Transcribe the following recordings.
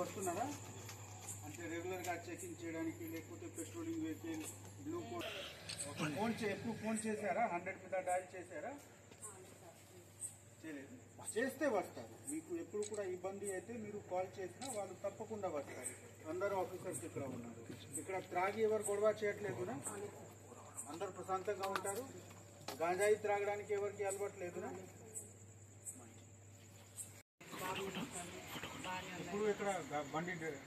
వస్తున్నారా అంటే రెగ్యులర్గా చెకింగ్ చేయడానికి లేకపోతే పెట్రోలింగ్ వెహికల్ బ్లూ కోడ్ ఎప్పుడు ఫోన్ చేశారా 100 మీద డయల్ చేశారా చేయలేదు చేస్తే వస్తారు మీకు ఎప్పుడు కూడా ఇబ్బంది అయితే మీరు కాల్ చేసినా వాళ్ళు తప్పకుండా వస్తారు అందరూ ఆఫీసర్స్ ఇక్కడ ఉన్నారు ఇక్కడ త్రాగి ఎవరు గొడవ చేయట్లేదునా అందరు ప్రశాంతంగా ఉంటారు గాంజాయి త్రాగడానికి ఎవరికి అలవాటు లేదునా ఇప్పుడు ఇక్కడ బండి డ్రైవ్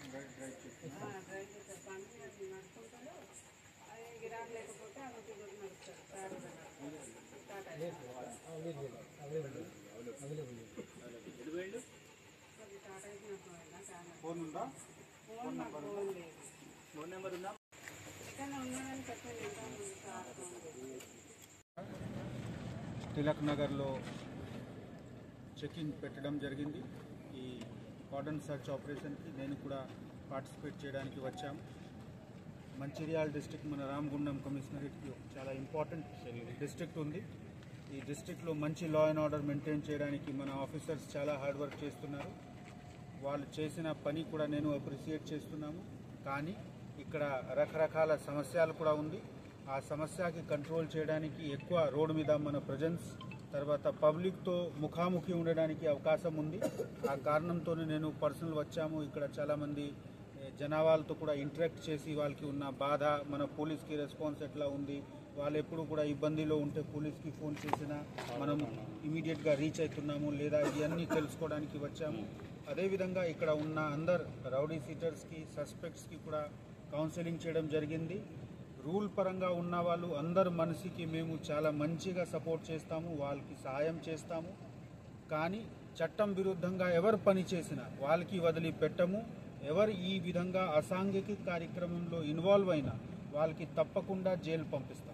ఫోన్ ఉందా ఫోన్ నెంబర్ ఉందా తిలక్ నగర్లో చెకింగ్ పెట్టడం జరిగింది ఈ కార్డన్ సర్చ్ ఆపరేషన్కి నేను కూడా పార్టిసిపేట్ చేయడానికి వచ్చాము మంచిర్యాల డిస్ట్రిక్ట్ మన రామగుండం కమిషనరేట్కి చాలా ఇంపార్టెంట్ డిస్ట్రిక్ట్ ఉంది ఈ డిస్ట్రిక్ట్లో మంచి లా అండ్ ఆర్డర్ మెయింటైన్ చేయడానికి మన ఆఫీసర్స్ చాలా హార్డ్ వర్క్ చేస్తున్నారు వాళ్ళు చేసిన పని కూడా నేను అప్రిషియేట్ చేస్తున్నాము కానీ ఇక్కడ రకరకాల సమస్యలు కూడా ఉంది ఆ సమస్యకి కంట్రోల్ చేయడానికి ఎక్కువ రోడ్డు మీద మన ప్రజెన్స్ తర్వాత పబ్లిక్తో ముఖాముఖి ఉండడానికి అవకాశం ఉంది ఆ కారణంతోనే నేను పర్సనల్ వచ్చాము ఇక్కడ చాలామంది జనాభాలతో కూడా ఇంటరాక్ట్ చేసి వాళ్ళకి ఉన్న బాధ మన పోలీస్కి రెస్పాన్స్ ఎట్లా ఉంది వాళ్ళు ఎప్పుడు కూడా ఇబ్బందిలో ఉంటే పోలీస్కి ఫోన్ చేసినా మనం ఇమీడియట్గా రీచ్ అవుతున్నాము లేదా ఇవన్నీ తెలుసుకోవడానికి వచ్చాము అదేవిధంగా ఇక్కడ ఉన్న అందరు రౌడీ సీటర్స్కి సస్పెక్ట్స్కి కూడా కౌన్సిలింగ్ చేయడం జరిగింది రూల్ పరంగా ఉన్న వాళ్ళు అందరు మనిషికి మేము చాలా మంచిగా సపోర్ట్ చేస్తాము వాళ్ళకి సహాయం చేస్తాము కానీ చట్టం విరుద్ధంగా ఎవరు పని చేసినా వాళ్ళకి వదిలిపెట్టము ఎవరు ఈ విధంగా అసాంఘిక కార్యక్రమంలో ఇన్వాల్వ్ అయినా వాళ్ళకి తప్పకుండా జైలు పంపిస్తాం